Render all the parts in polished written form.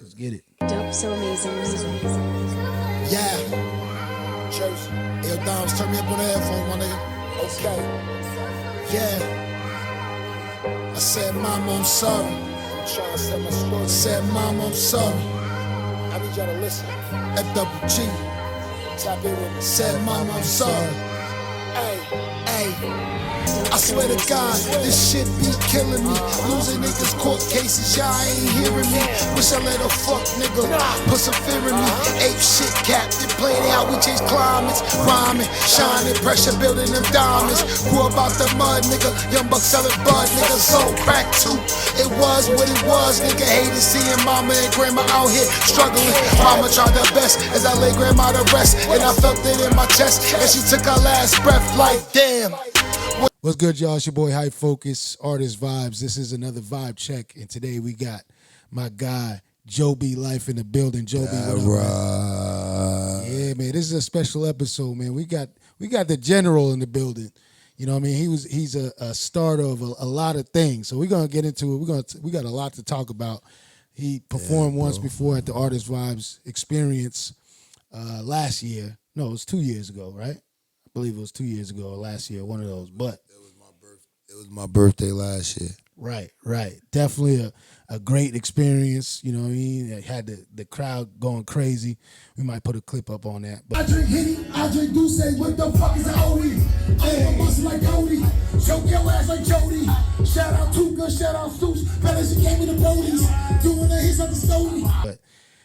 Let's get it. Dope, so amazing. Yeah. Jersey. Yo, Doms, turn me up on the headphone, my nigga. Okay. Yeah. I said, Mama, I'm sorry. I'm trying to set my story. I said, Mama, I'm sorry. I need y'all to listen. FWG. Tap in with me. Said, Mama, I'm sorry. Hey, hey. I swear to God, this shit be killing me. Losing niggas court cases, y'all ain't hearing me. Wish I let a fuck nigga put some fear in me. Ape shit, captain, playing out, we chase climates. Rhyming, shining, pressure building them diamonds. Grew up out the mud, nigga. Young buck selling bud, nigga. Sold crack too. It was what it was, nigga. Hated seeing mama and grandma out here struggling. Mama tried her best as I lay grandma to rest. And I felt it in my chest as she took her last breath like damn. What's good, y'all? It's your boy Hype FoQus, ArtistVibez. This is another vibe check, and today we got my guy Joe B Lyfe in the building. Joe B, what up, man? Yeah, man. This is a special episode, man. We got the general in the building. You know what I mean? He's a starter of a lot of things. So we're gonna get into it. We got a lot to talk about. He performed once before at the ArtistVibez experience last year. No, it was 2 years ago, right? I believe it was 2 years ago or last year, one of those. But it was my birthday last year. Right. Definitely a great experience. You know what I mean? It had the crowd going crazy. We might put a clip up on that. I But drink Henny, I drink Douce, what the fuck is an OE? I am a muscle like Cody, choke your ass like Jody. Shout out Tuka, shout out Stoops, fellas, she gave me the brodies. Doing the hits like the Stony.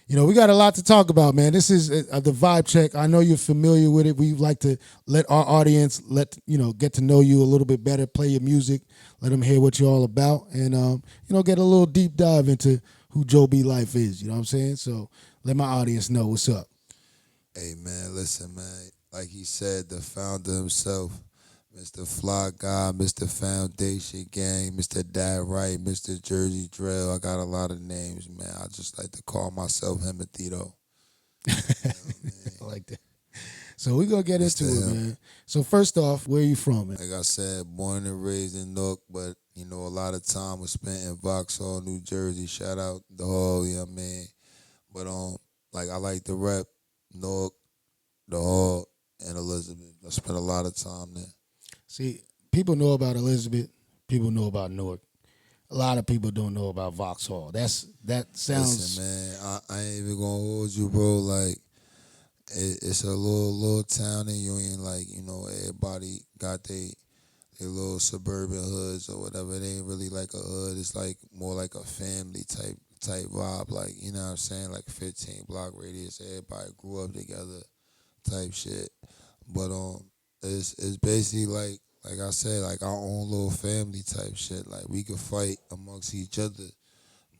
you know, we got a lot to talk about, man. This is the vibe check. I know you're familiar with it. We like to let our audience get to know you a little bit better, play your music, let them hear what you're all about, and get a little deep dive into who Joe B Lyfe is. You know what I'm saying? So let my audience know what's up. Hey, man, listen, man. Like he said, the founder himself, Mr. Fly Guy, Mr. Foundation Gang, Mr. Dad Right, Mr. Jersey Drill. I got a lot of names, man. I just like to call myself Hematito. I like that. So we're going to get into it, man. So first off, where are you from, man? Like I said, born and raised in Newark, but, a lot of time was spent in Vauxhall, New Jersey. Shout out the Hall, you know what I mean? But, I like to rep Newark, the Hall, and Elizabeth. I spent a lot of time there. See, people know about Elizabeth. People know about Newark. A lot of people don't know about Vauxhall. That sounds. Listen, man, I ain't even gonna hold you, bro. Like, it's a little town in Union. Like, everybody got their little suburban hoods or whatever. It ain't really like a hood. It's like more like a family type vibe. Like, you know what I'm saying? Like 15 block radius. Everybody grew up together type shit. But it's basically like I said, like our own little family type shit. Like we could fight amongst each other,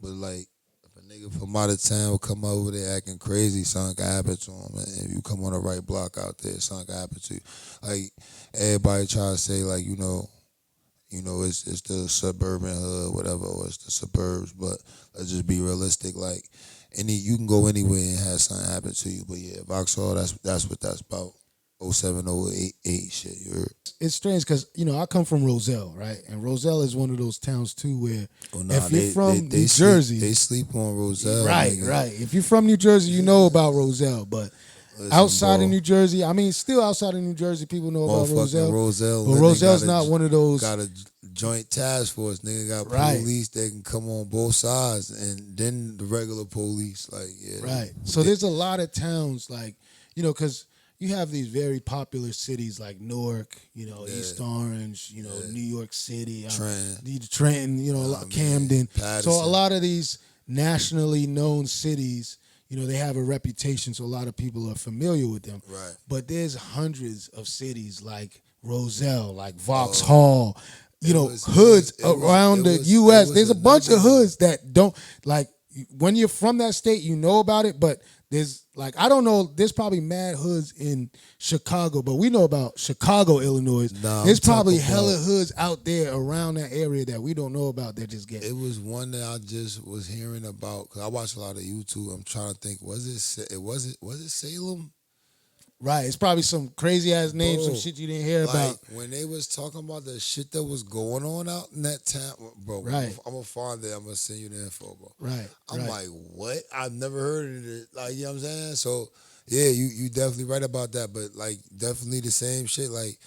but like if a nigga from out of town would come over there acting crazy, something can happen to him. And if you come on the right block out there, something can happen to you. Like everybody try to say like it's the suburban hood, whatever, or it's the suburbs. But let's just be realistic. Like you can go anywhere and have something happen to you. But yeah, Vauxhall, that's what that's about. 07088 shit. It's strange because I come from Roselle, right? And Roselle is one of those towns too where if you're from New Jersey, they sleep on Roselle. Right, nigga. right. If you're from New Jersey, you know about Roselle, but outside of New Jersey, still outside of New Jersey, people know about Roselle. But Roselle's not one of those. Got a joint task force, nigga. Got police that can come on both sides, and then the regular police, like Right. So there's a lot of towns like because. You have these very popular cities like Newark, East Orange, New York City, Trenton, Camden. Patterson. So a lot of these nationally known cities, they have a reputation, so a lot of people are familiar with them. Right. But there's hundreds of cities like Roselle, like Vauxhall, hoods around the U.S. There's a bunch of hoods that don't, like, when you're from that state, you know about it, but there's, like, I don't know, there's probably mad hoods in Chicago, but we know about Chicago, Illinois. There's probably hella hoods out there around that area that we don't know about that just get. It was one that I just was hearing about, because I watch a lot of YouTube. I'm trying to think, was it Salem? Right. It's probably some crazy ass names, some Bro, shit you didn't hear about. When they was talking about the shit that was going on out in that town, bro, Right. I'm gonna find it. I'm gonna send you the info, bro. Right. I'm right. like, what? I've never heard of it. Like, you know what I'm saying? So, yeah, you definitely right about that. But, like, definitely the same shit. Like,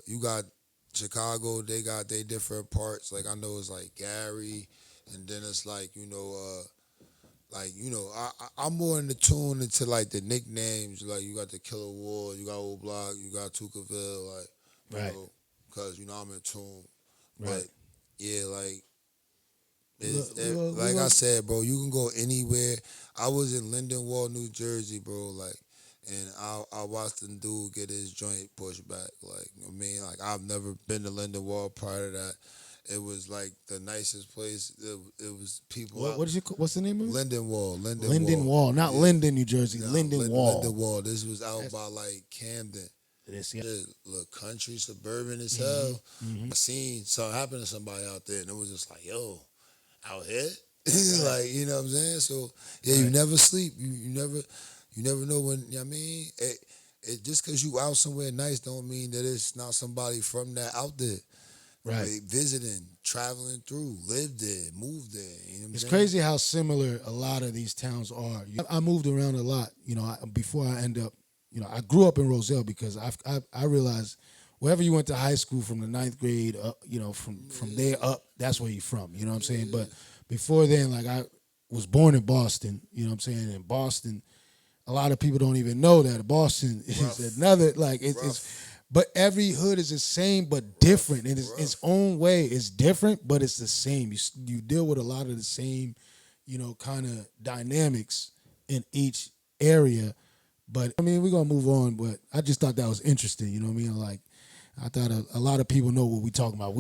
you got Chicago, they got their different parts. Like, I know it's, like, Gary, and then it's, like, I'm more in the tune into, like, the nicknames. Like, you got the Killer Ward, you got Old Block, you got Tukaville, like, you know, because, I'm in tune. Right. But, yeah, like, I said, bro, you can go anywhere. I was in Lindenwold, New Jersey, bro, like, and I watched the dude get his joint pushed back. Like, I mean, like, I've never been to Lindenwold prior to that. It was like the nicest place. It was people. What's the name of it? Lindenwold. Lindenwold, not Linden, New Jersey. No, Lindenwold. Lindenwold. This was out by like Camden. This, Look, country, suburban as hell. Mm-hmm. I seen something happen to somebody out there, and it was just like, yo, out here. Like, you know what I'm saying? So yeah, you never sleep. You never know when. You know what I mean, it just because you out somewhere nice don't mean that it's not somebody from that out there. Right. Like, visiting, traveling through, lived there, moved there. You know what I'm It's saying? crazy how similar a lot of these towns are. I moved around a lot, before I end up, I grew up in Roselle because I realized wherever you went to high school from the 9th grade up, from there up, that's where you're from, you know what I'm saying? But before then, like, I was born in Boston, you know what I'm saying? In Boston, a lot of people don't even know that Boston is another, like, it's but every hood is the same but different in its own way. It's different, but it's the same. You deal with a lot of the same, kind of dynamics in each area. But I mean, we're gonna move on. But I just thought that was interesting. You know what I mean? Like, I thought a lot of people know what we talking about.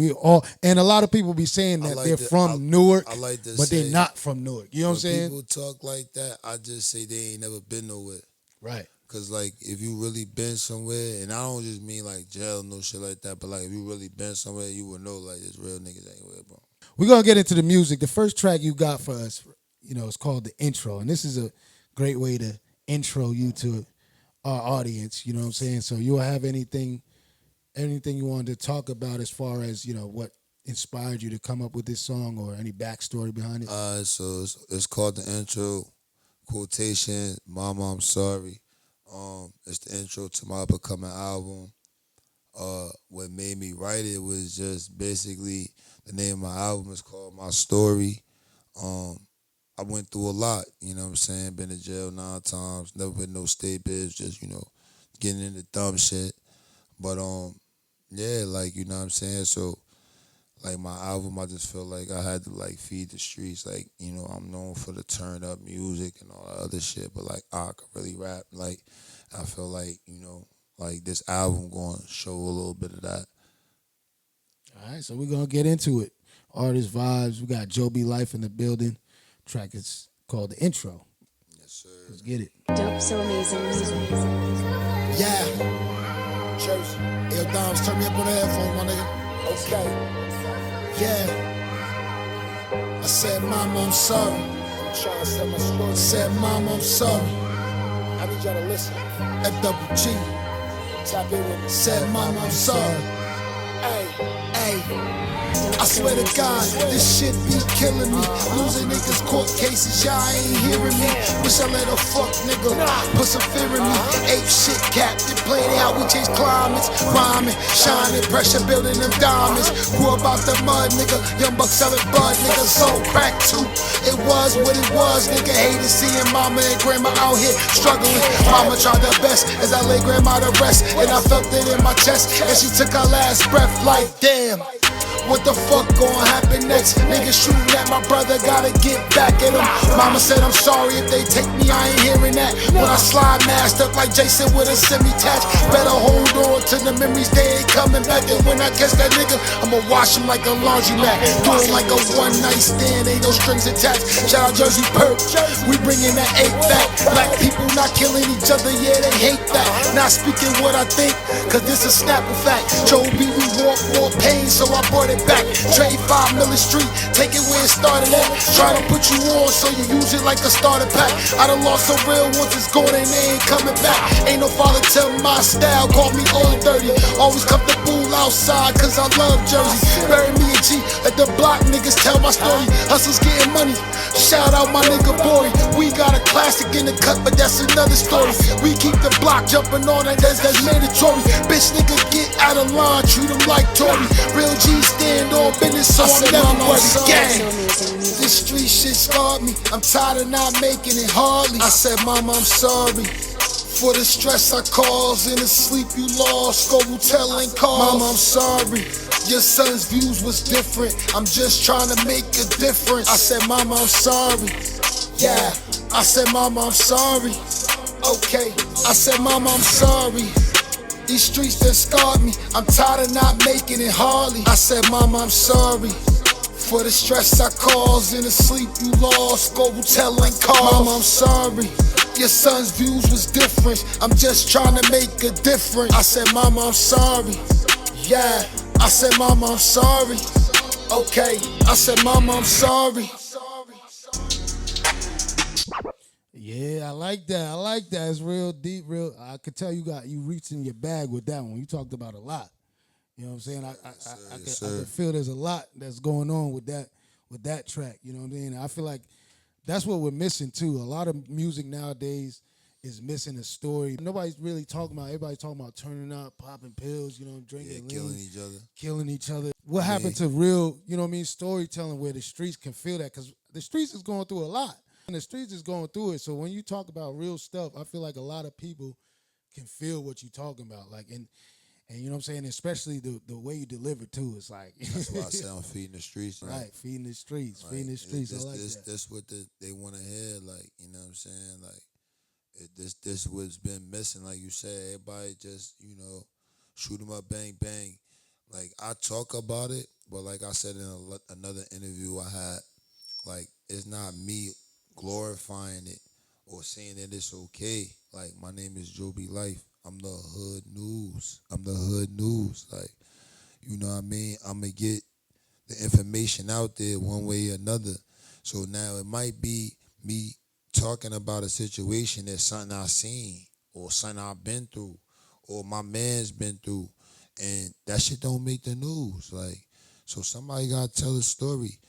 And a lot of people be saying that they're from Newark, but they're not from Newark. You know what I'm saying? People talk like that, I just say they ain't never been nowhere. Right. Cause like, if you really been somewhere, and I don't just mean like jail, no shit like that, but like, if you really been somewhere, you would know like this real niggas anywhere, bro. We're gonna get into the music. The first track you got for us, it's called The Intro, and this is a great way to intro you to our audience. You know what I'm saying? So you'll have anything you wanted to talk about as far as what inspired you to come up with this song or any backstory behind it? So it's called The Intro. Quotation, Mama, I'm sorry. It's the intro to my up-and-coming album. What made me write it was just basically, the name of my album is called My Story. I went through a lot, you know what I'm saying? Been to jail 9 times, never been no state biz, just, getting into dumb shit. But, yeah, like, you know what I'm saying? So, like, my album, I just felt like I had to, like, feed the streets. Like, I'm known for the turn-up music and all that other shit, but, like, I could really rap. Like, I feel like, like, this album going to show a little bit of that. All right, so we're going to get into it. ArtistVibez. We got Joe B Lyfe in the building. Track is called The Intro. Yes, sir. Let's get it. Dope, so amazing. Yeah. Jersey. Yo, Doms, turn me up on the headphone, my nigga. Okay. Yeah. I said, Mama, I'm sorry. I'm trying to tell my story. I said, Mama, I'm sorry. I need y'all to listen. FWG. Tap in with me. Said, Mama, I'm sorry. Hey. I swear to God, this shit be killing me. Losing niggas, court cases, y'all ain't hearing me. Wish I let a fuck nigga put some fear in me. Ape shit, captain, playing out, we change climates. Rhyming, shining, pressure building them diamonds. Grew up out the mud, nigga. Young buck selling bud, nigga. Sold crack too. It was what it was, nigga. Hated seeing mama and grandma out here struggling. Mama tried her best as I lay grandma to rest, and I felt it in my chest as she took her last breath. Like, damn. What the fuck gon' happen next? Niggas shooting at my brother, gotta get back at him. Mama said I'm sorry if they take me, I ain't hearing that. When I slide masked up like Jason with a semi-attached, better hold on to the memories, they ain't coming back. And when I catch that nigga, I'ma wash him like a laundromat. Do it like a one-night stand, ain't no strings attached. Shout out Jersey Perp, we bringing that 8 back. Black people not killing each other, yeah, they hate that. Not speaking what I think, cause this a snapper fact. Joe B, we want more pain, so I brought it it back. Trade 5 million street, take it where it started at. Try to put you on so you use it like a starter pack. I done lost some real ones, it's gone and they ain't coming back. Ain't no father tell my style, call me old dirty. Always come the bull outside, cause I love Jersey. Bury me a G, let the block niggas tell my story. Hustles getting money, shout out my nigga Bory. We got a classic in the cut, but that's another story. We keep the block jumping on it, that's mandatory. Bitch nigga get out of line, treat them like Tory. Real G stand on business, so I'm never worried. Gang. This street shit scarred me, I'm tired of not making it hardly. I said, Mama, I'm sorry for the stress I caused and the sleep you lost. Go tell and call. Mama, I'm sorry. Your son's views was different. I'm just trying to make a difference. I said, Mama, I'm sorry. Yeah. I said, Mama, I'm sorry. Okay. I said, Mama, I'm sorry. These streets that scarred me, I'm tired of not making it hardly. I said, Mama, I'm sorry for the stress I caused and the sleep you lost. Go tell and call. Mama, I'm sorry. Your son's views was different. I'm just trying to make a difference. I said, Mama, I'm sorry. Yeah. I said, Mama, I'm sorry. Okay. I said, Mama, I'm sorry. Yeah, I like that. I like that. It's real deep, real. I could tell you reached in your bag with that one. You talked about a lot. You know what I'm saying? I can feel there's a lot that's going on with that track. You know what I'm saying? I feel like that's what we're missing too. A lot of music nowadays is missing a story. Nobody's really talking about. Everybody's talking about turning up, popping pills. You know, drinking, killing each other. What happened to real? You know what I mean? Storytelling where the streets can feel that, because the streets is going through a lot. And the streets is going through it. So when you talk about real stuff, I feel like a lot of people can feel what you're talking about. Like, and you know what I'm saying? Especially the way you deliver too. It's like that's why I say I'm feeding the streets. Right, feeding the streets, feeding the streets. I like that. That's what they want to hear. Like, you know what I'm saying? Like, this what's been missing. Like you said, everybody just, you know, shoot 'em up, bang bang. Like, I talk about it, but like I said in another interview I had, like, it's not me glorifying it or saying that it's okay. Like, my name is Joe B Lyfe. I'm the hood news. Like, you know what I mean? I'm going to get the information out there one way or another. So now it might be me talking about a situation that's something I've seen or something I've been through or my man's been through, and that shit don't make the news. Like, so somebody got to tell the story.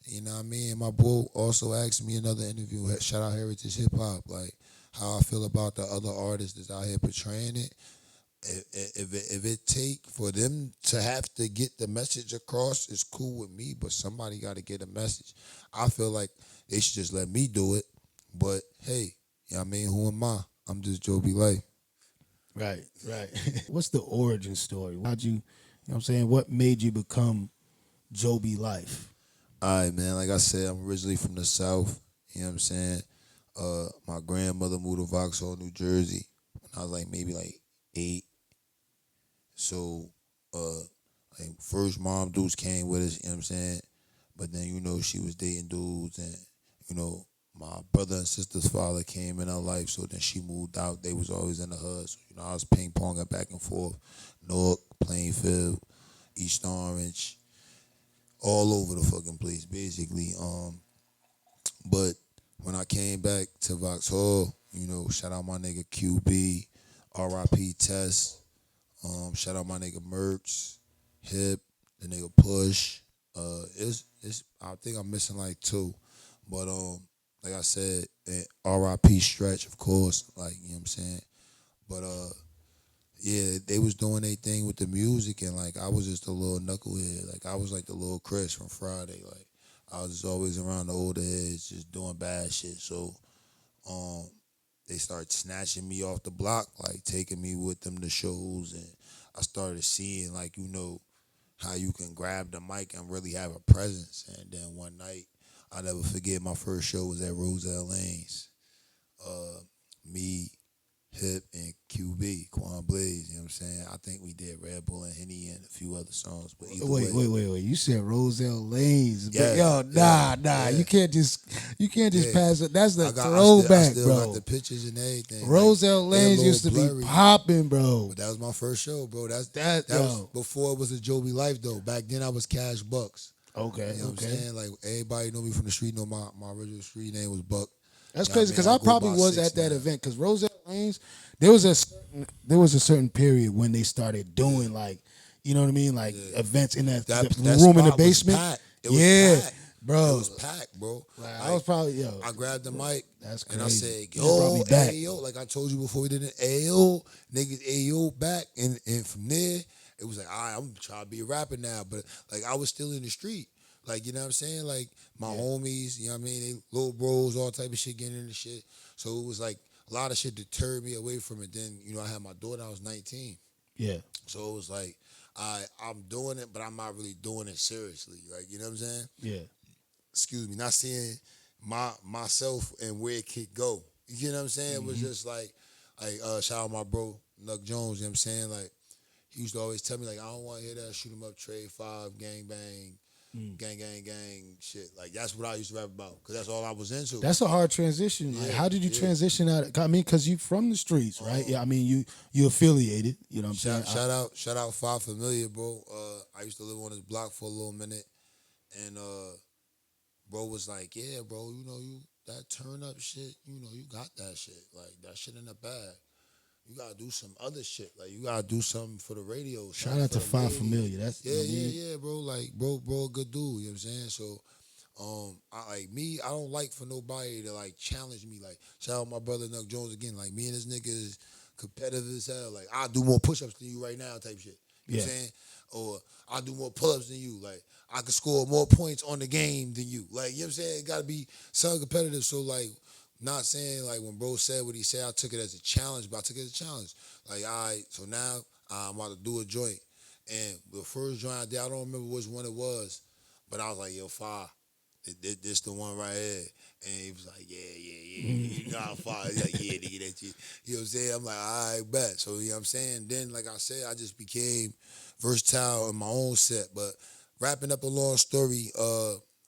You know what I mean? My boy also asked me another interview, shout out Heritage Hip Hop, like how I feel about the other artists that's out here portraying it. If it take for them to have to get the message across, it's cool with me, but somebody got to get a message. I feel like they should just let me do it. But hey, you know what I mean? Who am I? I'm just Joe B Lyfe. Right. What's the origin story? How'd you know what I'm saying? What made you become Joe B Lyfe? All right, man. Like I said, I'm originally from the South. You know what I'm saying? My grandmother moved to Vauxhall, New Jersey when I was like maybe like 8. So, like first mom dudes came with us, you know what I'm saying? But then, you know, she was dating dudes, and, you know, my brother and sister's father came in her life, so then she moved out. They was always in the hood. So, you know, I was ping-ponging back and forth. Newark, Plainfield, East Orange, all over the fucking place, basically. But when I came back to Vauxhall, you know, shout out my nigga QB, RIP Test, shout out my nigga Merch, Hip, the nigga Push. I think I'm missing like 2. But like I said, RIP Stretch, of course, like, you know what I'm saying? But yeah, they was doing their thing with the music, and like I was just a little knucklehead. Like, I was like the little Chris from Friday. Like, I was just always around the older heads just doing bad shit. So they started snatching me off the block, like taking me with them to shows, and I started seeing, like, you know, how you can grab the mic and really have a presence. And then one night, I'll never forget, my first show was at Roselle Lane's. Me, Hip and QB, Quan Blaze, you know what I'm saying? I think we did Red Bull and Henny and a few other songs, but either way. Wait. You said Roselle Lanes. Yeah, Yo, yeah, nah. yeah. You can't just pass it. That's the I throwback, still bro. got the pictures and everything. Roselle Like, they a Lanes little used to blurry, be popping, bro. but that was my first show, bro. That Yo. was before it was a Joe B Lyfe, though. Back then I was Cash Bucks. Okay, You know what I'm saying? Like, everybody know me from the street, know my original street name was Buck. That's You know what crazy because I I go probably by was 6 at that now. event because Roselle Lanes, there was a certain period when they started doing like, you know what I mean, like events in that room in the spot was basement. packed. It was packed. Bro. It was packed, bro. Like, I was probably I grabbed the mic That's and I crazy. said, You brought yo, me back. Ayo, like I told you before we did it, Ayo, niggas Ayo back. And from there, it was like, all right, I'm trying to be a rapper now. But like I was still in the street. Like, you know what I'm saying? Like my homies, you know what I mean? They little bros, all type of shit getting into shit. So it was like a lot of shit deterred me away from it. Then, you know, I had my daughter, I was 19. Yeah. So it was like, I'm doing it, but I'm not really doing it seriously. Like, you know what I'm saying? Yeah. Excuse me, not seeing myself and where it could go. You know what I'm saying? It was just like shout out my bro, Nuck Jones, you know what I'm saying? Like, he used to always tell me, like, I don't want to hear that shoot 'em up, trade 5, gang bang, gang shit. Like, that's what I used to rap about, because that's all I was into. That's a hard transition. Like, how did you transition out? I mean, because you from the streets, right? Yeah. I mean, you affiliated. You know what I'm saying? Shout out Five Familiar, bro. I used to live on this block for a little minute, and bro was like, yeah, bro, you know, you that turn up shit, you know, you got that shit. Like, that shit in the bag. You gotta do some other shit. Like, you gotta do something for the radio. Shout out to Five Familiar. That's yeah, bro. Like, bro, a good dude. You know what I'm saying? So, I don't like for nobody to like challenge me. Like, shout out my brother Nuck Jones again. Like, me and this nigga is competitive as hell. Like, I'll do more push-ups than you right now, type shit. You know what I'm saying? Or I'll do more pull-ups than you. Like, I could score more points on the game than you. Like, you know what I'm saying? It gotta be something competitive. So, like, not saying, like, when bro said what he said, I took it as a challenge, but I took it as a challenge. Like, all right, so now I'm about to do a joint. And the first joint I did, I don't remember which one it was, but I was like, yo, Fire, this the one right here. And he was like, yeah. You know how Fire, he's like, yeah, nigga, that shit. You know what I'm saying? I'm like, all right, bet. So, you know what I'm saying? Then, like I said, I just became versatile in my own set. But wrapping up a long story,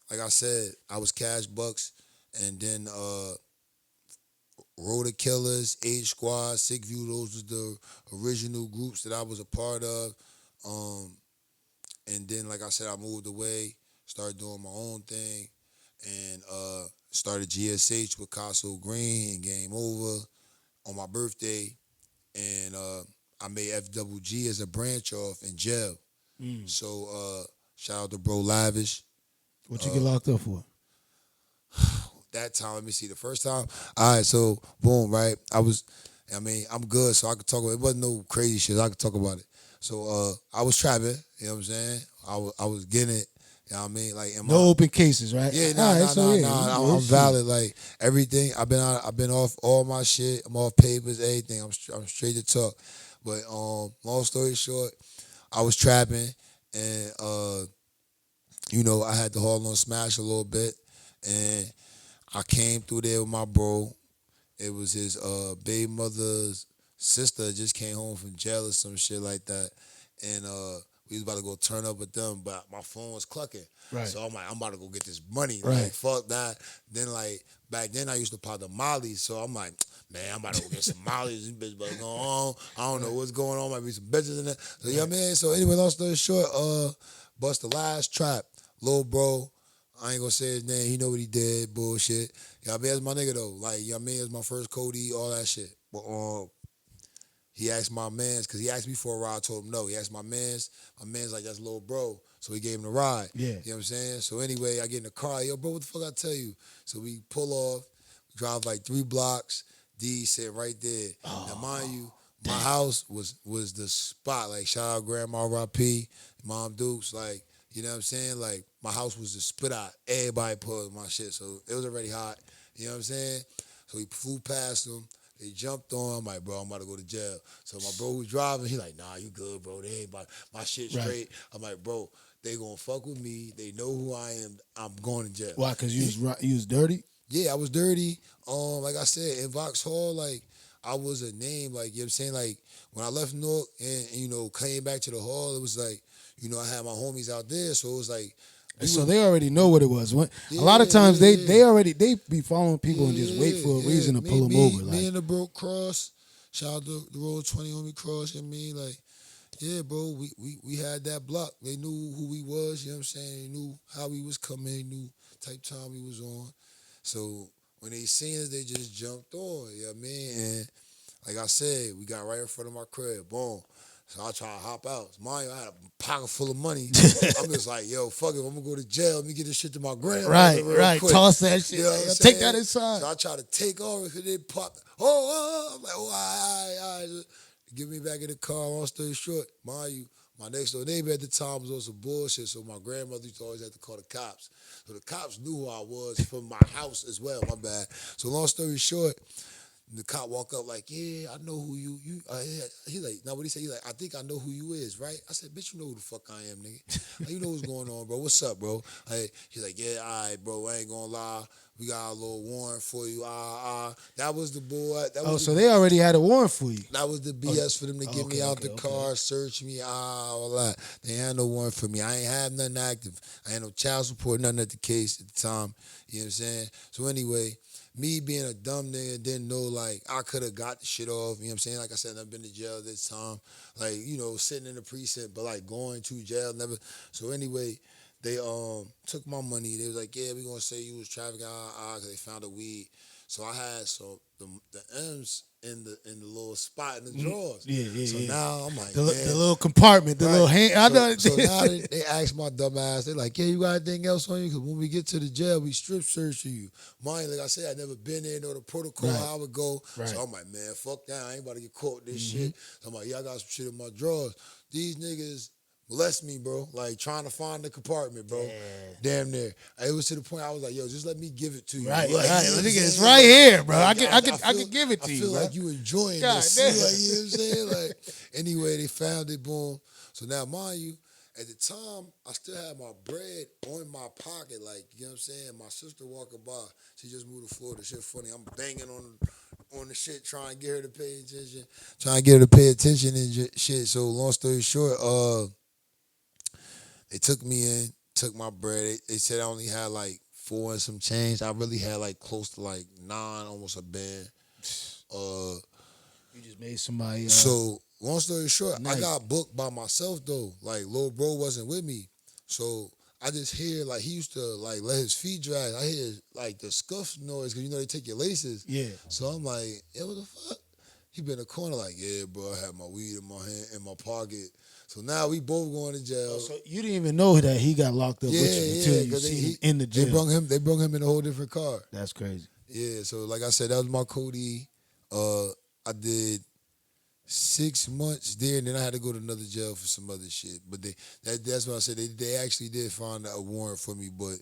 like I said, I was Cash Bucks, and then Road of Killers, H Squad, Sick View, those was the original groups that I was a part of. And then, like I said, I moved away, started doing my own thing, and started GSH with Castle Green and Game Over on my birthday. And I made FWG as a branch off in jail. So shout out to Bro Lavish. What you get locked up for? That time, let me see, the first time, all right, so boom, right, I'm good, so I could talk about it. It wasn't no crazy shit, I could talk about it. So I was trapping, you know what I'm saying? I was getting it, you know what I mean? Like, no open cases, right? Yeah, I'm valid. Like, everything, I've been off all my shit, I'm off papers, everything, I'm straight to talk. But long story short, I was trapping, and you know, I had to haul on Smash a little bit, and I came through there with my bro. It was his baby mother's sister just came home from jail or some shit like that. And we was about to go turn up with them, but my phone was clucking. Right. So I'm like, I'm about to go get this money. Right. Like, fuck that. Then, like, back then I used to pop the mollies. So I'm like, man, I'm about to go get some mollies. This bitch about to go on. I don't know what's going on. Might be some bitches in there. So, you know what I mean? So anyway, long story short, bust the last trap. Lil bro, I ain't gonna say his name. He know what he did. Bullshit. You know what I mean? That's my nigga, though. Like, you know what I mean? It's my first Cody, all that shit. But he asked my mans, because he asked me for a ride. I told him no. He asked my mans. My man's like, that's Lil bro. So he gave him the ride. Yeah. You know what I'm saying? So anyway, I get in the car. Yo, bro, what the fuck I tell you? So we pull off, drive like 3 blocks. D sitting right there. Now, mind you, my house was the spot. Like, shout out Grandma R.I.P., Mom Dukes, like, you know what I'm saying? Like, my house was the spit out. Everybody pulled my shit, so it was already hot. You know what I'm saying? So we flew past them. They jumped on. I'm like, bro, I'm about to go to jail. So my bro who's driving, he like, nah, you good, bro. They ain't about my shit straight. Right. I'm like, bro, they gonna fuck with me. They know who I am. I'm going to jail. Why? Because you was dirty? Yeah, I was dirty. Like I said, in Vauxhall, like, I was a name, like, you know what I'm saying? Like, when I left North and you know, came back to the hall, it was like, you know, I had my homies out there, so it was like, So they already know what it was. A lot of Yeah, times yeah, they be following people and just wait for a reason to pull them over. Me Like, and the bro Cross, shout out to the Roll 20 homie Cross and me, like, yeah, bro, we had that block. They knew who we was, you know what I'm saying? They knew how we was coming, they knew type time we was on. So when they seen us, they just jumped on, you know what I mean? And like I said, we got right in front of my crib, boom. So I try to hop out. Mind you, I had a pocket full of money. I'm just like, yo, fuck it, I'm gonna go to jail. Let me get this shit to my grandmother real quick. Toss that shit. You know what I'm Take saying? that inside. So I try to take off, and they pop. I'm like, oh, all right. Get me back in the car. Long story short, mind you, my next door neighbor at the time was on some bullshit, so my grandmother used to always have to call the cops. So the cops knew who I was from my house as well, my bad. So long story short, the cop walk up like, yeah, I know who you. He like, now what he say? He like, I think I know who you is, right? I said, bitch, you know who the fuck I am, nigga. Like, you know what's going on, bro. What's up, bro? He's like, yeah, all right, bro. I ain't gonna lie. We got a little warrant for you. That was the boy. So they already had a warrant for you. That was the BS for them to get me out the car, search me, all that. They had no warrant for me. I ain't have nothing active. I ain't no child support, nothing at the case at the time. You know what I'm saying? So anyway, me being a dumb nigga, didn't know, like, I could have got the shit off. You know what I'm saying? Like I said, I've been to jail this time. Like, you know, sitting in the precinct, but, like, going to jail, never. So anyway, they took my money. They was like, yeah, we going to say you was trafficking, because they found a weed. So I had the M's in the little spot in the drawers. So now I'm like, the little compartment, the little hand. I know. So now they asked my dumb ass, they like, yeah, you got anything else on you? Because when we get to the jail, we strip search you. Mind, like I said, I never been there, know the protocol, how it go. Right. So I'm like, man, fuck that. I ain't about to get caught with this shit. So I'm like, yeah, I got some shit in my drawers. These niggas molest me, bro. Like, trying to find the compartment, bro. Damn near. It was to the point I was like, yo, just let me give it to you. Right. It's right here, bro. Like, I can give it to you. I feel like you enjoying this. Like, you know what I'm saying? Like, anyway, they found it, boom. So now, mind you, at the time, I still had my bread on my pocket. Like, you know what I'm saying? My sister walking by, she just moved to Florida. Shit funny. I'm banging on the shit, trying to get her to pay attention. And shit. So long story short, they took me in, took my bread. They said I only had like 4 and some change. I really had like close to like 9, almost a band. You just made somebody. So long story short, nice. I got booked by myself though. Like, Lil Bro wasn't with me, so I just hear, like, he used to like let his feet drag. I hear like the scuff noise because you know they take your laces. Yeah. So I'm like, yeah, what the fuck? He been in the corner like, yeah, bro. I had my weed in my hand, in my pocket. So now we both going to jail. Oh, so you didn't even know that he got locked up with you until you see him in the jail. They brought him in a whole different car. That's crazy. Yeah, so like I said, that was my Cody. I did 6 months there, and then I had to go to another jail for some other shit. But that's what I said. They actually did find a warrant for me, but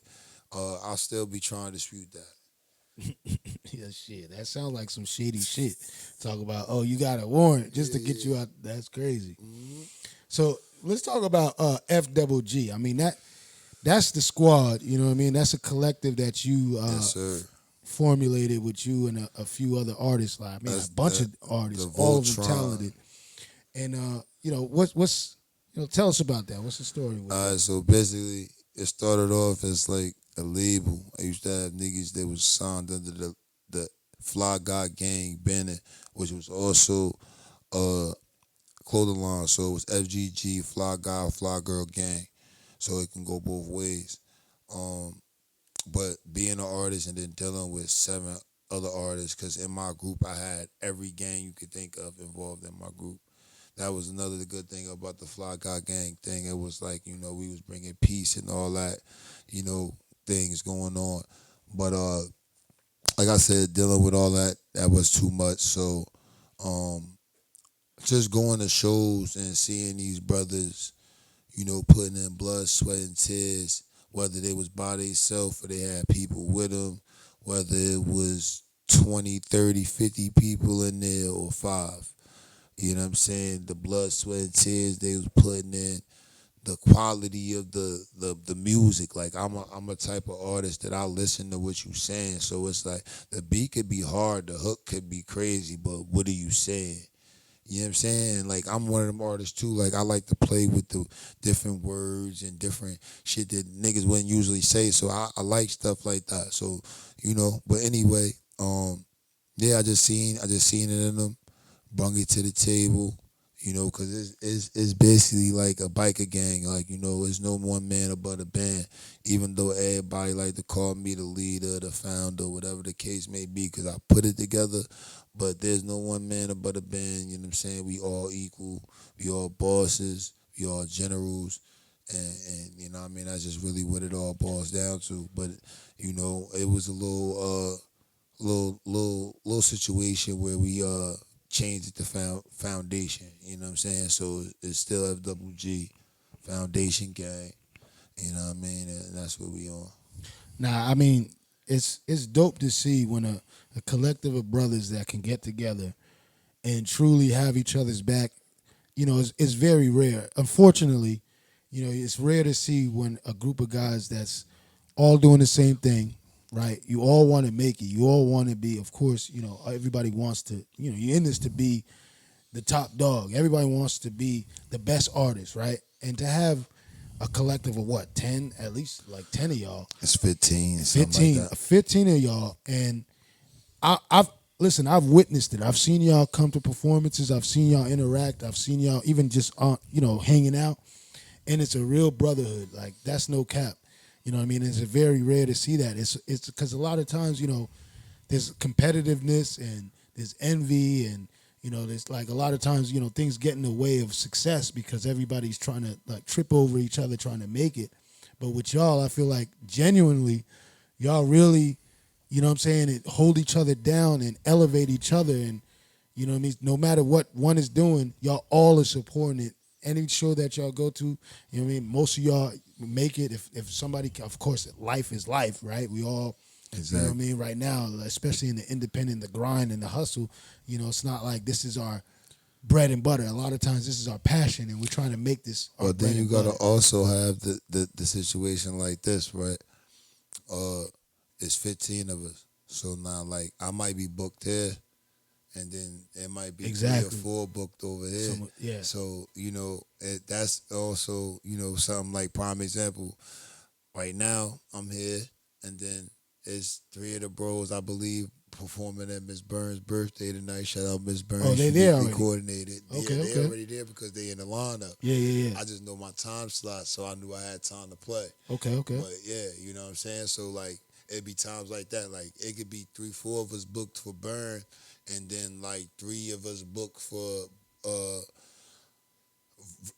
I'll still be trying to dispute that. Yeah, shit. That sounds like some shady shit. Talk about, oh, you got a warrant just to get you out. That's crazy. Mm-hmm. So let's talk about FGG. I mean, that's the squad. You know what I mean? That's a collective that you yes, sir. Formulated with you and a few other artists. Like, I mean, a bunch of artists, all of them talented. And you know, what's tell us about that. What's the story with that? So basically, it started off as like a label. I used to have niggas that was signed under the Fly God Gang banner, which was also clothing line. So it was FGG, Fly God, Fly Girl Gang. So it can go both ways. But being an artist and then dealing with 7 other artists, because in my group I had every gang you could think of involved in my group. That was another good thing about the Fly God Gang thing. It was like, we was bringing peace and all that, things going on. But like I said, dealing with all that was too much. So just going to shows and seeing these brothers, putting in blood, sweat, and tears, whether they was by themselves or they had people with them, whether it was 20, 30, 50 people in there or 5. You know what I'm saying? The blood, sweat, and tears they was putting in, the quality of the music. Like I'm a type of artist that I listen to what you saying. So it's like the beat could be hard, the hook could be crazy, but what are you saying? You know what I'm saying? Like I'm one of them artists too. Like I like to play with the different words and different shit that niggas wouldn't usually say. So I like stuff like that. So, but anyway, yeah, I just seen it in them, brung it to the table, because it's basically like a biker gang. Like, it's no one man above a band, even though everybody like to call me the leader, the founder, whatever the case may be, because I put it together. But there's no one man above a band, you know what I'm saying? We all equal, we all bosses, we all generals, and you know what I mean? That's just really what it all boils down to. But, it was a little situation where we changed the foundation. You know what I'm saying? So it's still FWG Foundation Gang. You know what I mean? And that's what we on. Nah, I mean, it's dope to see when a collective of brothers that can get together and truly have each other's back. It's very rare. Unfortunately, it's rare to see when a group of guys that's all doing the same thing, right? You all want to make it. You all want to be, of course, everybody wants to, you're in this to be the top dog. Everybody wants to be the best artist, right? And to have a collective of what, 10, at least like 10 of y'all. It's 15, 15, like that. 15 of y'all. And I've witnessed it. I've seen y'all come to performances. I've seen y'all interact. I've seen y'all even just, hanging out. And it's a real brotherhood. Like, that's no cap. You know what I mean? It's very rare to see that. It's because a lot of times, there's competitiveness and there's envy and, there's like a lot of times, things get in the way of success because everybody's trying to like trip over each other trying to make it. But with y'all, I feel like genuinely, y'all really, hold each other down and elevate each other. And, no matter what one is doing, y'all all are supporting it. Any show that y'all go to, most of y'all make it. If somebody, of course, life is life, right? We all, exactly. right now, especially in the independent, the grind and the hustle, it's not like this is our bread and butter. A lot of times this is our passion and we're trying to make this our But then bread you and gotta butter. also have the situation like this, right? It's 15 of us. So now, like, I might be booked here, and then it might be Exactly. 3 or 4 booked over here. Yeah. So, that's also, something like prime example. Right now, I'm here, and then it's 3 of the bros, I believe, performing at Miss Burns' birthday tonight. Shout out Miss Burns. Oh, they She there deeply already? coordinated. Okay, Yeah, okay. they already there because they in the lineup. Yeah. I just know my time slot, so I knew I had time to play. Okay. But yeah, you know what I'm saying? So like it'd be times like that. Like it could be 3, 4 of us booked for Burn, and then like 3 of us booked for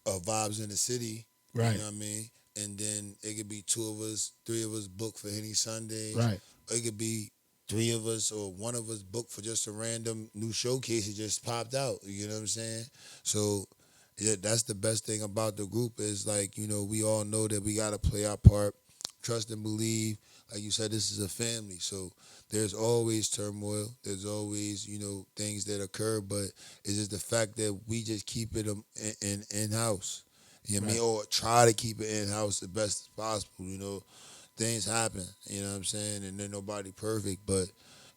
Vibes in the City. Right. You know what I mean? And then it could be 2 of us, 3 of us booked for Henny Sundays. Right. It could be 3 of us or 1 of us booked for just a random new showcase that just popped out. You know what I'm saying? So yeah, that's the best thing about the group is like, we all know that we gotta play our part, trust and believe. Like you said, this is a family. So there's always turmoil. There's always, things that occur, but it's just the fact that we just keep it in-house. You know what I mean? Or try to keep it in-house the best as possible, Things happen, you know what I'm saying? And then nobody perfect, but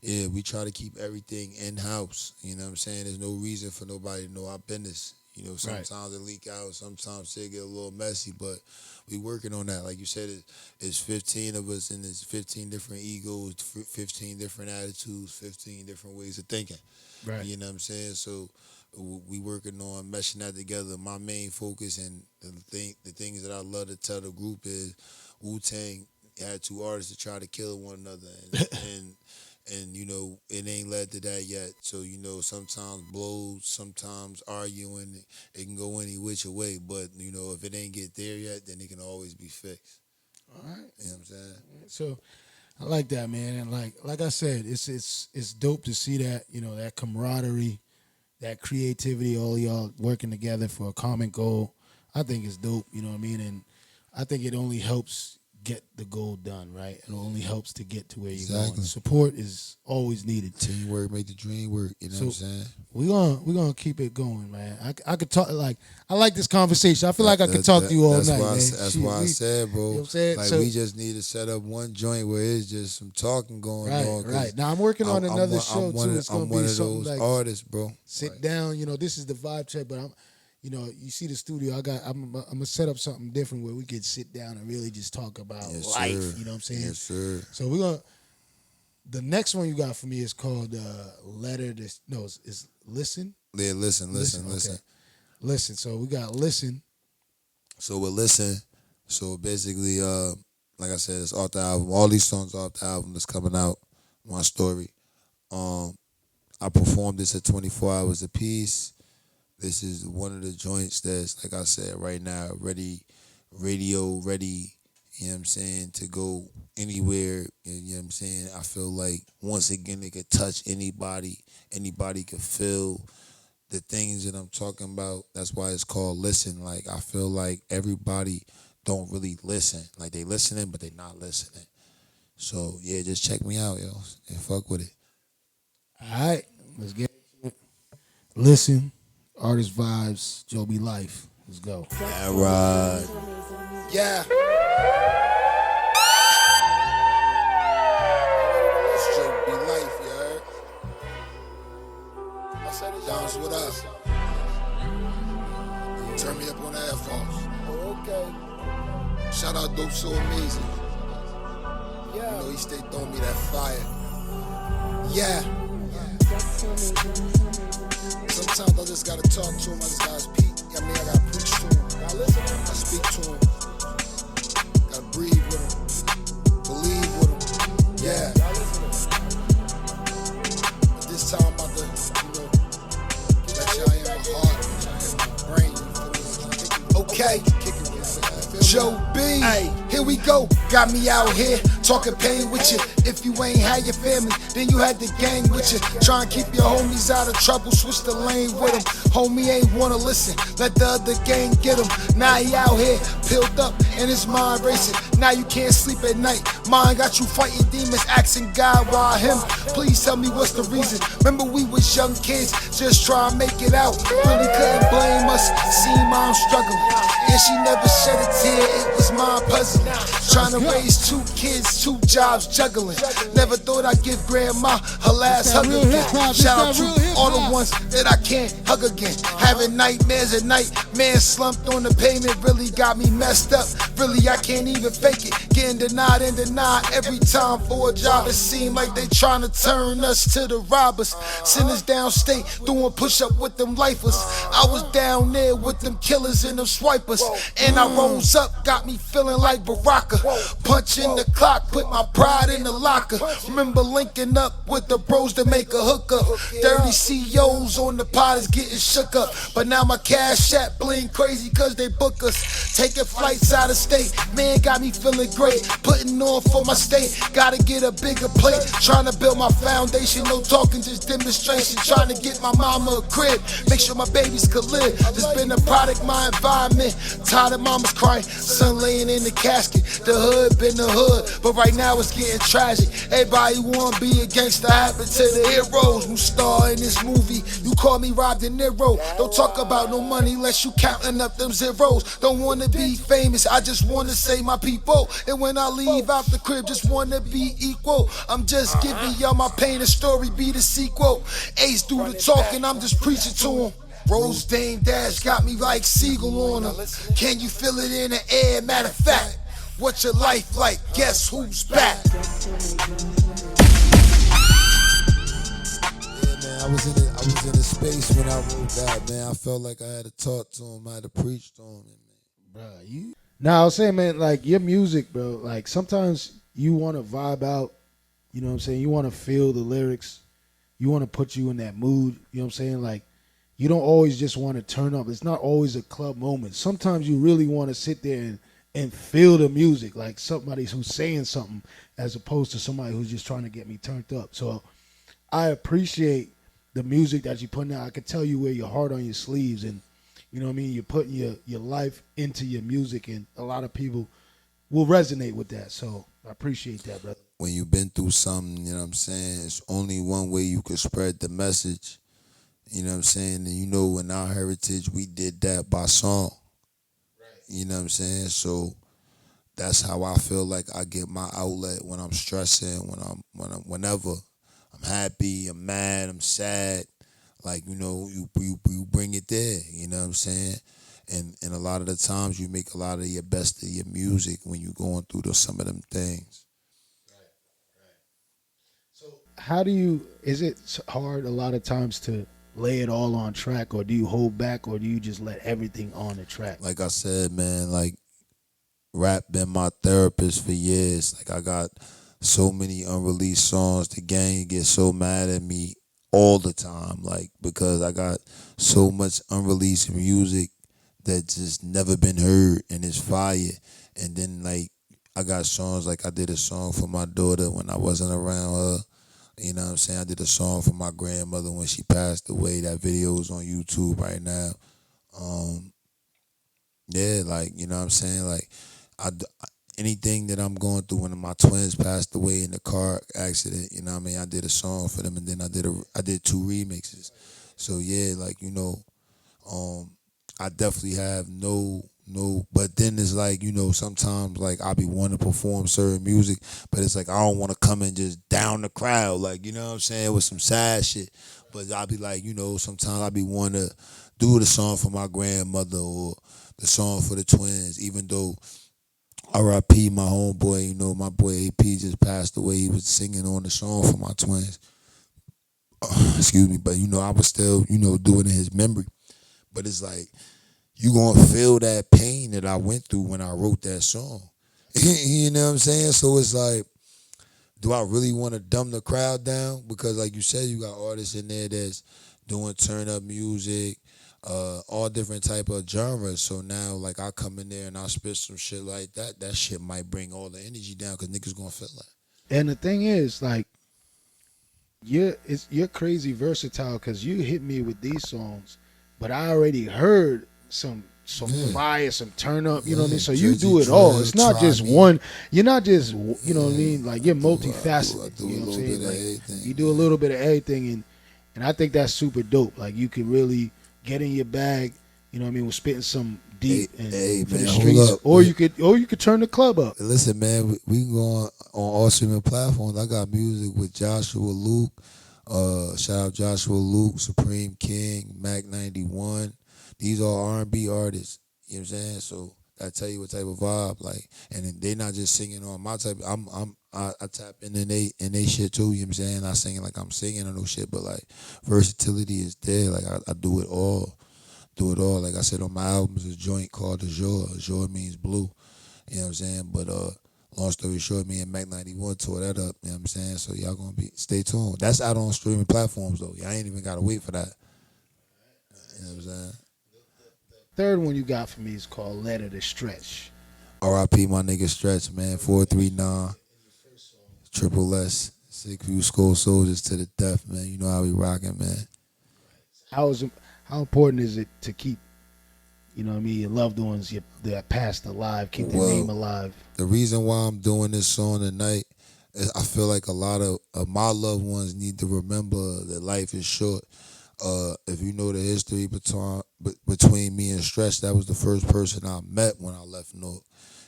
yeah, we try to keep everything in-house. You know what I'm saying? There's no reason for nobody to know our business. Sometimes it leak out, sometimes it get a little messy, but we working on that. Like you said, it's 15 of us and it's 15 different egos, 15 different attitudes, 15 different ways of thinking. Right. You know what I'm saying? So we working on meshing that together. My main focus and the things that I love to tell the group is Wu-Tang had 2 artists to try to kill one another, and it ain't led to that yet. So sometimes blows, sometimes arguing, it can go any which way. But if it ain't get there yet, then it can always be fixed. All right. You know what I'm saying? So I like that, man. And like I said, it's dope to see that, that camaraderie, that creativity, all y'all working together for a common goal. I think it's dope, you know what I mean? And I think it only helps get the goal done, right? It only helps to get to where you're Exactly. going. Support is always needed. Teamwork make the dream work. You know what I'm saying? We're gonna keep it going, man. I could talk I like this conversation. I feel like I could talk to you all night, man. That's why I said, bro. You know what I'm saying? Like we just need to set up one joint where it's just some talking going on. Right. Now I'm working on another show too. It's gonna be something like artists, bro. Sit down. You know, this is the vibe check, but you see the studio. I'm gonna set up something different where we could sit down and really just talk about life. Sir. You know what I'm saying? Yes, sir. So the next one you got for me is called Letter to, no, it's Listen. Yeah, listen. Okay. Listen. So we got Listen. So with Listen, so basically, like I said, it's off the album. All these songs are off the album that's coming out. My story. I performed this at 24 hours a piece. This is one of the joints that's, like I said, right now, radio ready, you know what I'm saying, to go anywhere, you know what I'm saying? I feel like, once again, it could touch anybody. Anybody could feel the things that I'm talking about. That's why it's called Listen. Like, I feel like everybody don't really listen. Like, they listening, but they not listening. So, yeah, just check me out, yo, and fuck with it. All right, let's get into it. Listen. ArtistVibez, Joe B Lyfe. Let's go. Yeah, right. Yeah. It's Joe B Lyfe, you heard? I said it John's with us. Turn me up on the headphones. Oh, okay. Shout out Dope So Amazing. Yeah. You know he stay throwing me that fire. Yeah. Sometimes I just gotta talk to him, I just gotta speak. I mean, I gotta preach to him. I listen to him, I speak to him. Gotta breathe with him, believe with him. Yeah. But this time I'm about to, let y'all in my heart, my brain. Okay. Joe B, hey, here we go. Got me out here talking pain with you. If you ain't had your family, then you had the gang with you. Try and keep your homies out of trouble, switch the lane with them. Homie ain't wanna listen, let the other gang get him. Now he out here, pilled up, and his mind racing. Now you can't sleep at night. Mind got you fighting demons, asking God why him. Please tell me what's the reason. Remember we was young kids, just try and make it out. Really couldn't blame us, see mom struggling. And she never shed a tear, it was mine puzzling. Trying to raise 2 kids, 2 jobs juggling. Never thought I'd give grandma her last hug again. Shout out to all the ones that I can't hug again. Having nightmares at night, man slumped on the pavement, really got me messed up. Really, I can't even fake it. Getting denied and denied every time for a job. It seemed like they trying to turn us to the robbers. Send us downstate, doing push-up with them lifers. I was down there with them killers and them swipers. And I rose up, got me feeling like Baraka. Punching the clock, put my pride in the locker. Remember linking up with the bros to make a hookup. 30 CEOs on the pot is getting shook up. But now my cash app bling crazy cause they book us. Taking flights out of state, man got me feeling great. Putting on for my state, gotta get a bigger plate. Trying to build my foundation, no talking, just demonstration. Trying to get my mama a crib, make sure my babies could live. Just been a product, my environment. Tired of mama's crying, son laying in the casket. The hood been the hood, but right now it's getting tragic. Everybody wanna be a gangster, happen to the heroes who star in this movie. You call me Rob De Niro. Don't talk about no money unless you counting up them zeros. Don't wanna be famous, I just wanna say my people. And when I leave out the crib, just wanna be equal. I'm just giving y'all my pain, the story be the sequel. Ace do the talking, I'm just preaching to him. Rose Dame Dash got me like Siegel on him. Can you feel it in the air? Matter of fact, what's your life like? Guess who's back? I was in a space when I wrote that, man. I felt like I had to talk to him, I had to preach to him. Bruh, Now I was saying, man, like your music, bro, like sometimes you want to vibe out, you know what I'm saying? You want to feel the lyrics. You want to put you in that mood, you know what I'm saying? Like you don't always just want to turn up. It's not always a club moment. Sometimes you really want to sit there and feel the music, like somebody who's saying something as opposed to somebody who's just trying to get me turned up. So I appreciate the music that you're putting out. I could tell you wear your heart on your sleeves, and you know what I mean, you're putting your life into your music, and a lot of people will resonate with that. So I appreciate that, brother. When you've been through something, you know what I'm saying, it's only one way you can spread the message. You know what I'm saying? And you know, in our heritage, we did that by song. You know what I'm saying? So that's how I feel like I get my outlet when I'm stressing, whenever I'm happy, I'm mad, I'm sad. Like, you know, you bring it there. You know what I'm saying? And a lot of the times you make a lot of your best of your music when you're going through some of them things. How do you? Is it hard a lot of times to lay it all on track, or do you hold back, or do you just let everything on the track? Like I said, man, like rap been my therapist for years. Like I got so many unreleased songs. The gang gets so mad at me all the time, like because I got so much unreleased music that just never been heard and it's fire. And then like I got songs like I did a song for my daughter when I wasn't around her. You know what I'm saying? I did a song for my grandmother when she passed away. That video is on YouTube right now. Yeah, like, you know what I'm saying? Like, anything that I'm going through when my twins passed away in the car accident, you know what I mean? I did a song for them, and then I did 2 remixes. So yeah, like, you know, I definitely have no, but then it's like, you know, sometimes like I be wanting to perform certain music, but it's like I don't want to come and just down the crowd, like, you know what I'm saying, with some sad shit. But I be like, you know, sometimes I be wanting to do the song for my grandmother or the song for the twins, even though R.I.P. my homeboy, you know, my boy AP just passed away. He was singing on the song for my twins. Excuse me, but you know, I was still, you know, doing it in his memory. But it's like, you gonna feel that pain that I went through when I wrote that song. You know what I'm saying? So it's like, do I really want to dumb the crowd down? Because like you said, you got artists in there that's doing turn up music, all different type of genres. So now like I come in there and I spit some shit like that, that shit might bring all the energy down because niggas gonna feel that. And the thing is, like, you're crazy versatile because you hit me with these songs, but I already heard some fire, some turn up, you know what I mean? So you do it all. It's not just one. You're not just, you know what I mean? Like, you're multifaceted. I do you know what I'm saying? Like, you man. do a little bit of everything, and I think that's super dope. Like, you can really get in your bag, you know what I mean, with spitting some deep for the streets, or you could turn the club up. Listen, man, we can go on all streaming platforms. I got music with Joshua Luke. Shout out Joshua Luke, Supreme King, Mac 91. These are R&B artists. You know what I'm saying? So I tell you what type of vibe, like, and they not just singing on my type. I tap in they shit too. You know what I'm saying? Not singing like I'm singing or no shit, but like versatility is there. Like I do it all. Like I said on my albums, a joint called Azure. Azure means blue. You know what I'm saying? But long story short, me and Mac 91 tore that up. You know what I'm saying? So y'all gonna stay tuned. That's out on streaming platforms though. Y'all ain't even gotta wait for that. You know what I'm saying? Third one you got for me is called Letter to Stretch. R.I.P. my nigga Stretch, man. 439 Triple S 6 View Skull Soldiers to the death, man. You know how we rocking, man. How important is it to keep, you know what I mean, your loved ones that passed alive, keep their name alive? The reason why I'm doing this song tonight is I feel like a lot of my loved ones need to remember that life is short. If you know the history between me and Stretch, that was the first person I met when I left North.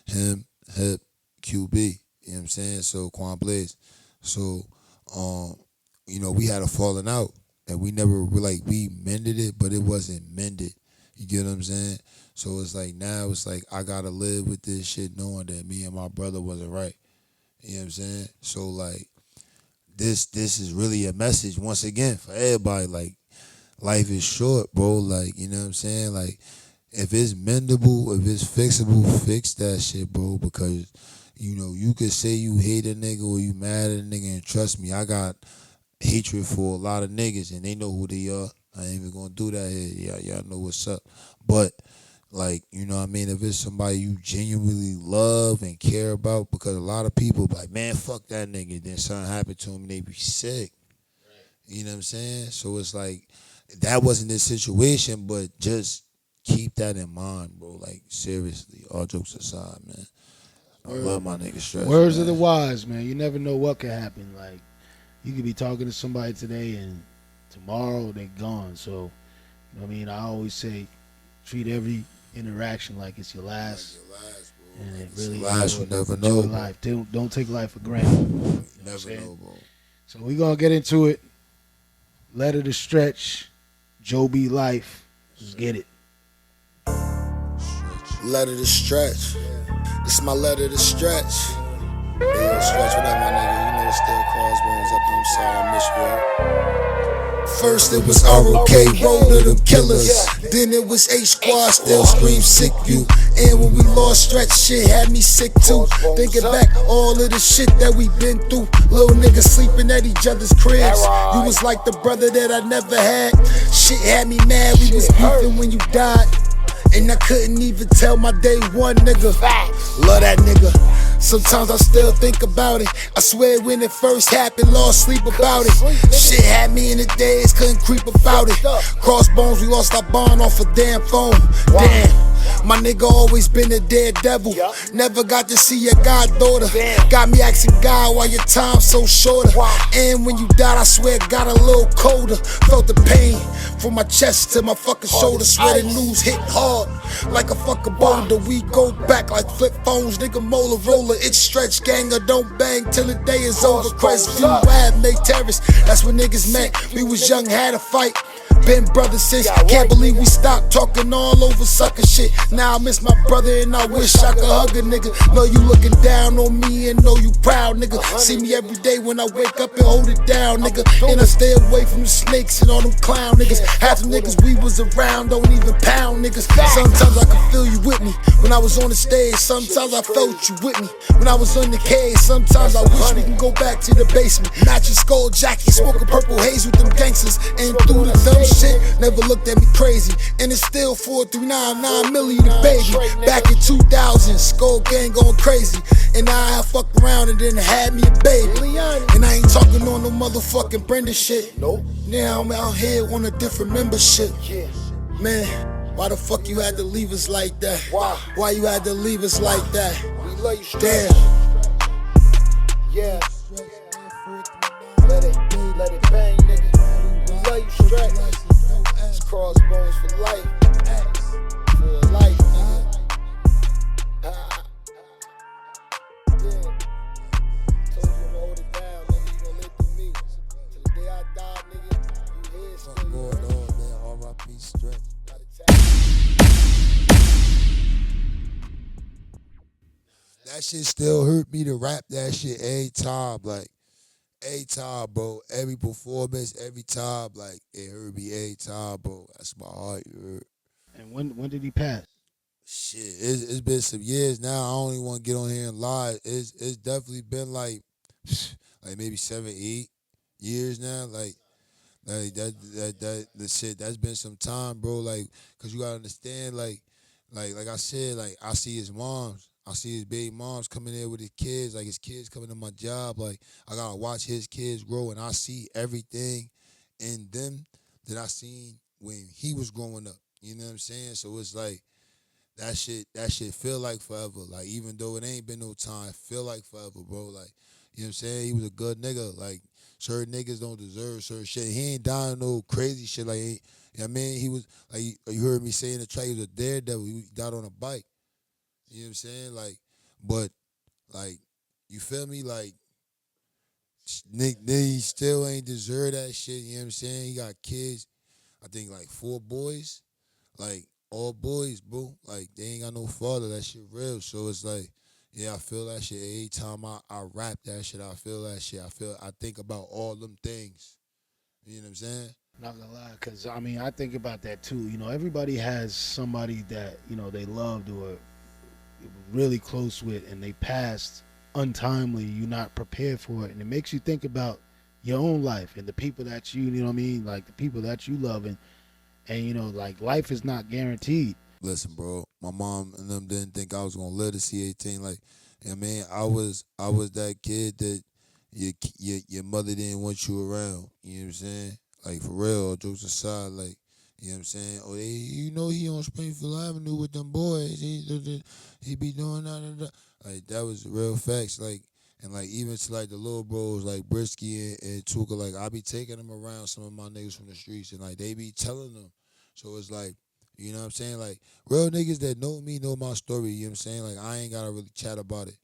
Him, Hip, QB. You know what I'm saying? So Quan Blaze. So, you know, we had a falling out. And we never, we mended it, but it wasn't mended. You get what I'm saying? So it's like now it's like I got to live with this shit knowing that me and my brother wasn't right. You know what I'm saying? So like this is really a message once again for everybody. Like life is short, bro. Like, you know what I'm saying? Like if it's mendable, if it's fixable, fix that shit, bro. Because, you know, you could say you hate a nigga or you mad at a nigga, and trust me, I got hatred for a lot of niggas, and they know who they are. I ain't even gonna do that here. Y'all know what's up. But, like, you know what I mean? If it's somebody you genuinely love and care about, because a lot of people be like, man, fuck that nigga. Then something happened to him, they be sick. Right. You know what I'm saying? So it's like, that wasn't the situation, but just keep that in mind, bro. Like, seriously, all jokes aside, man. I love my nigga Stretch. Words man. of the wise, man. You never know what could happen. Like, you could be talking to somebody today and tomorrow they gone. So, you know what I mean? I always say, treat every interaction like it's your last. And it really last, you never enjoy know. life. Don't take life for granted. You know Never know, bro. So we gonna get into it. Letter to Stretch, Joe B Lyfe. Let's get it. Letter to Stretch. It's my letter to Stretch. Hey, yo, Stretch, what up, my nigga? You know it's still Crossbones up. I'm sorry, I missed you. First it was ROK, roll of them killers. Then it was H Squad, still scream sick you. And when we lost Stretch, shit had me sick too. Thinking back all of the shit that we been through. Little niggas sleeping at each other's cribs. You was like the brother that I never had. Shit had me mad, we was beefing when you died. And I couldn't even tell my day one nigga. Love that nigga. Sometimes I still think about it. I swear when it first happened, lost sleep about it. Shit had me in the days, couldn't creep about it. Crossbones, we lost our bond off a damn phone. Damn. My nigga always been a daredevil. Never got to see your goddaughter. Got me asking God why your time's so shorter. And when you died, I swear it got a little colder. Felt the pain from my chest to my fucking shoulder. Swear the news hit hard like a fucking boulder. We go back like flip phones, nigga molar roller. It's Stretch ganger, don't bang till the day is over. Crestview Ave, make terrace. That's when niggas met. We was young, had a fight. Been brothers since, can't believe we stopped talking all over sucker shit. Now I miss my brother and I wish I could hug a nigga. Know you looking down on me and know you proud, nigga. See me every day when I wake up and hold it down, nigga. And I stay away from the snakes and all them clown niggas. Half the niggas we was around don't even pound niggas. Sometimes I can feel you with me when I was on the stage. Sometimes I felt you with me when I was in the cage. Sometimes I wish we can go back to the basement. Matching skull jacket, smoking purple haze with them gangsters. And through the dumb shit, never looked at me crazy. And it's still 439 million a baby. Back in 2000, Skull Gang going crazy. And I fucked around and then had me a baby. And I ain't talking on no motherfucking Brenda shit. Now I'm out here on a different membership. Man, why the fuck you had to leave us like that? Why you had to leave us like that? Damn. Yeah. Let it bang, nigga. We love you, Stretch. It's Crossbones for life. For life, nigga. Yeah. Told you I'ma hold it down, nigga. You gon' live through me. Till the day I die, nigga. You here still. What's going on, man? R.I.P. Stretch. That shit still hurt me to rap that shit every time, like every time, bro. Every performance, every time, like it hurt me every time, bro. That's my heart, you heard. And when did he pass? Shit, it's been some years now. I don't even want to get on here and lie. It's definitely been like maybe 7, 8 years now. Like that the shit. That's been some time, bro. Like, cause you gotta understand, like I said, like I see his moms. I see his baby moms coming in with his kids, like his kids coming to my job. Like I gotta watch his kids grow, and I see everything in them that I seen when he was growing up. You know what I'm saying? So it's like that shit feel like forever. Like even though it ain't been no time, feel like forever, bro. Like you know what I'm saying? He was a good nigga. Like certain niggas don't deserve certain shit. He ain't dying no crazy shit. Like you know what I mean? He was like you heard me say in the track, he was a daredevil. He died on a bike. You know what I'm saying? Like, but, like, you feel me? Like, he still ain't deserve that shit. You know what I'm saying? He got kids, I think, like, 4 boys. Like, all boys, bro. Like, they ain't got no father. That shit real. So it's like, yeah, I feel that shit. Every time I rap that shit, I feel that shit. I think about all them things. You know what I'm saying? Not gonna lie, because, I mean, I think about that, too. You know, everybody has somebody that, you know, they loved or really close with and they passed untimely. You're not prepared for it, and it makes you think about your own life and the people that you know what I mean, like the people that you love, and you know, like life is not guaranteed. Listen, bro, my mom and them didn't think I was gonna live to see 18. Like, you know what I mean, I was that kid that your mother didn't want you around. You know what I'm saying? Like for real, all jokes aside, like. You know what I'm saying? Oh, you know he on Springfield Avenue with them boys. He be doing that. Like that was real facts. Like and like even to like the little bros like Brisky and Tuka, like I be taking them around some of my niggas from the streets and like they be telling them. So it's like, you know what I'm saying? Like real niggas that know me know my story, you know what I'm saying? Like I ain't gotta really chat about it.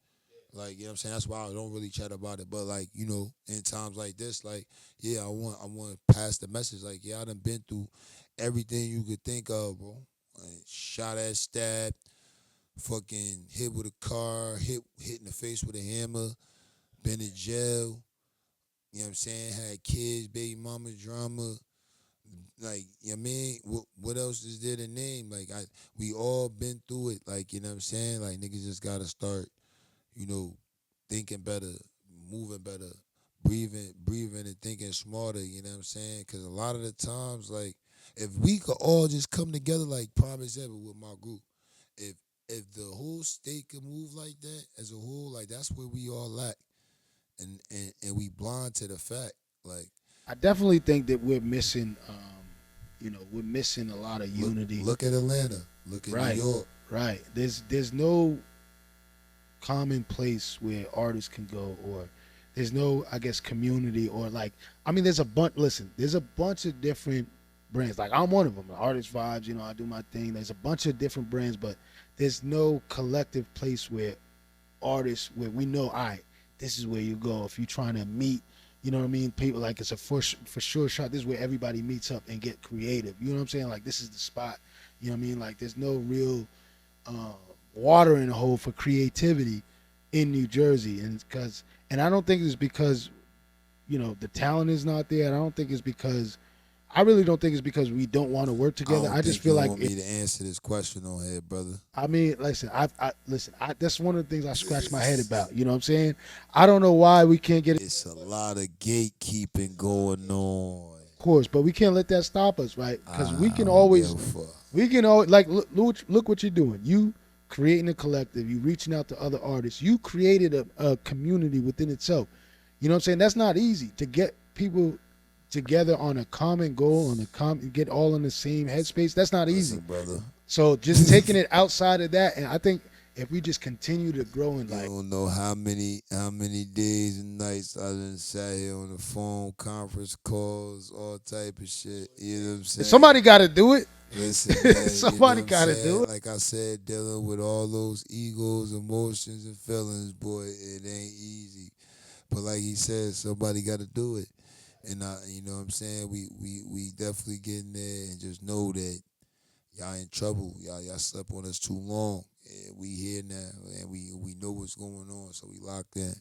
Like, you know what I'm saying? That's why I don't really chat about it. But like, you know, in times like this, like, yeah, I want to pass the message. Like, yeah, I done been through everything you could think of, bro. Like, shot at, stabbed, fucking hit with a car, hit in the face with a hammer, been in jail, you know what I'm saying? Had kids, baby mama drama. Like, you know what I mean? What else is there to name? Like we all been through it. Like, you know what I'm saying? Like niggas just gotta start, you know, thinking better, moving better, breathing and thinking smarter, you know what I'm saying? Cause a lot of the times, like, if we could all just come together, like prime example with my group, if if the whole state could move like that as a whole, like that's where we all lack. And we blind to the fact. Like I definitely think that we're missing, we're missing a lot of unity. look at Atlanta, look at Right, New York. right. There's no common place where artists can go, or there's no, I guess, community, or like, I mean, there's a bunch. Listen, there's a bunch of different brands. Like I'm one of them. ArtistVibez, I do my thing. There's a bunch of different brands, but there's no collective place where artists, where we know, all right, this is where you go if you're trying to meet. You know what I mean? People, like, it's a for sure shot. This is where everybody meets up and get creative. You know what I'm saying? Like this is the spot. You know what I mean? Like there's no real uh, water in the hole for creativity in New Jersey, and I don't think it's because the talent is not there. And I don't think it's because I really don't think it's because we don't want to work I together. don't I just think feel you like want me to answer this question on here, brother. I mean, listen, that's one of the things I scratch my head about. You know what I'm saying? I don't know why we can't get it, It's a lot of gatekeeping going on. of course, but we can't let that stop us, right? Because we I can don't give always, a fuck. like, look what you're doing. You creating a collective, you reaching out to other artists, you created a community within itself. You know what I'm saying? That's not easy to get people together on a common goal, get all in the same headspace. That's not easy. Listen, brother. So just taking it outside of that, and I think if we just continue to grow and You like, don't know how many days and nights I done sat here on the phone, conference calls, all type of shit. You know what I'm saying? somebody got to do it. Listen, man, Somebody you know what I'm got to saying? do it. Like I said, dealing with all those egos, emotions, and feelings, boy, it ain't easy. But like he said, somebody got to do it. And you know what I'm saying? We definitely getting there, and just know that y'all in trouble. Y'all slept on us too long. And we here now, and we know what's going on, so we locked in.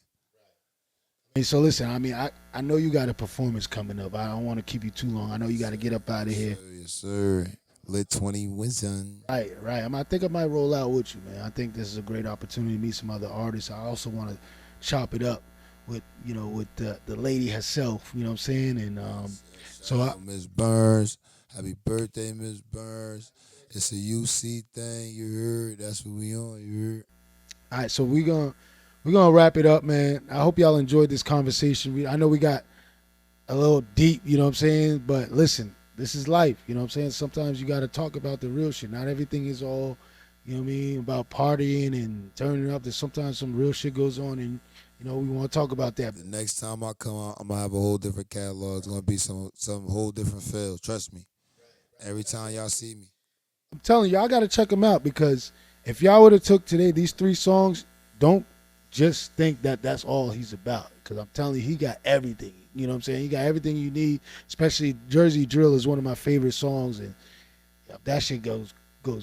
Hey, so listen, I mean, I know you got a performance coming up. I don't want to keep you too long. I know you got to get up out of here. Yes, sir. Lit 20 Wisdom. Right, right. I think I might roll out with you, man. I think this is a great opportunity to meet some other artists. I also want to chop it up with, with the lady herself. You know what I'm saying? And so Shout out Miss Burns. Happy birthday, Miss Burns. It's a UC thing, you heard. That's what we on, you heard. all right, so we're gonna wrap it up, man. I hope y'all enjoyed this conversation. I know we got a little deep, you know what I'm saying? But listen, this is life, you know what I'm saying? Sometimes you got to talk about the real shit. Not everything is all, you know what I mean, about partying and turning up. There's sometimes some real shit goes on, and we want to talk about that. The next time I come out, I'm gonna have a whole different catalog. It's gonna be some whole different feel. Trust me. Every time y'all see me. I'm telling you, y'all got to check him out, because if y'all would have took today these 3 songs, don't just think that that's all he's about, because I'm telling you, he got everything. You know what I'm saying? He got everything you need. Especially Jersey Drill is one of my favorite songs, and that shit goes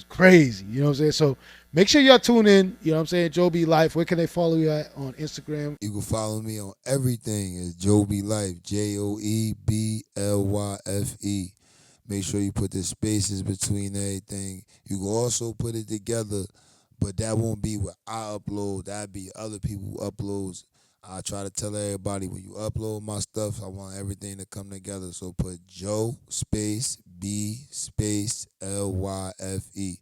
crazy. You know what I'm saying? So make sure y'all tune in. You know what I'm saying? Joe B Lyfe. Where can they follow you at on Instagram? You can follow me on everything. It's Joe B Lyfe. JoeBlyfe. Make sure you put the spaces between everything. You can also put it together, but that won't be what I upload. That'd be other people who uploads. I try to tell everybody, when you upload my stuff, I want everything to come together. So put Joe space B space Lyfe.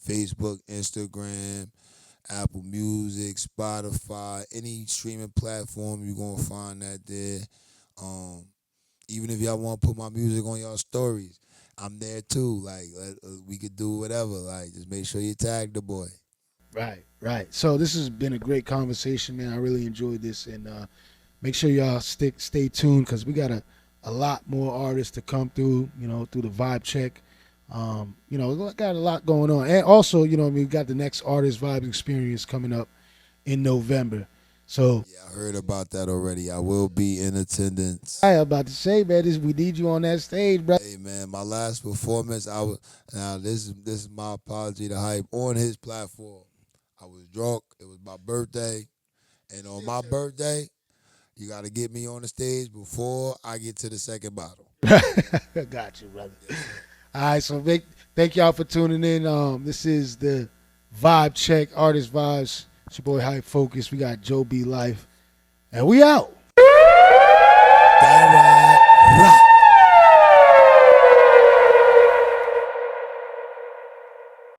Facebook, Instagram, Apple Music, Spotify, any streaming platform, you're gonna find that there. Even if y'all want to put my music on y'all stories, I'm there too. Like we could do whatever. Like just make sure you tag the boy. Right. So this has been a great conversation, man. I really enjoyed this, and make sure y'all stay tuned because we got a lot more artists to come through, through the vibe check. We got a lot going on, and also, we got the next Artist Vibes experience coming up in November. So Yeah, I heard about that already. I will be in attendance. I about to say, man, we need you on that stage, bro. Hey man, my last performance, this is my apology to Hype on his platform. I was drunk. It was my birthday, and on my birthday, you got to get me on the stage before I get to the second bottle. Got you, brother. All right, so thank y'all for tuning in. This is the Vibe Check, Artist Vibes. It's your boy Hype FoQus. We got Joe B Lyfe, and we out. All right.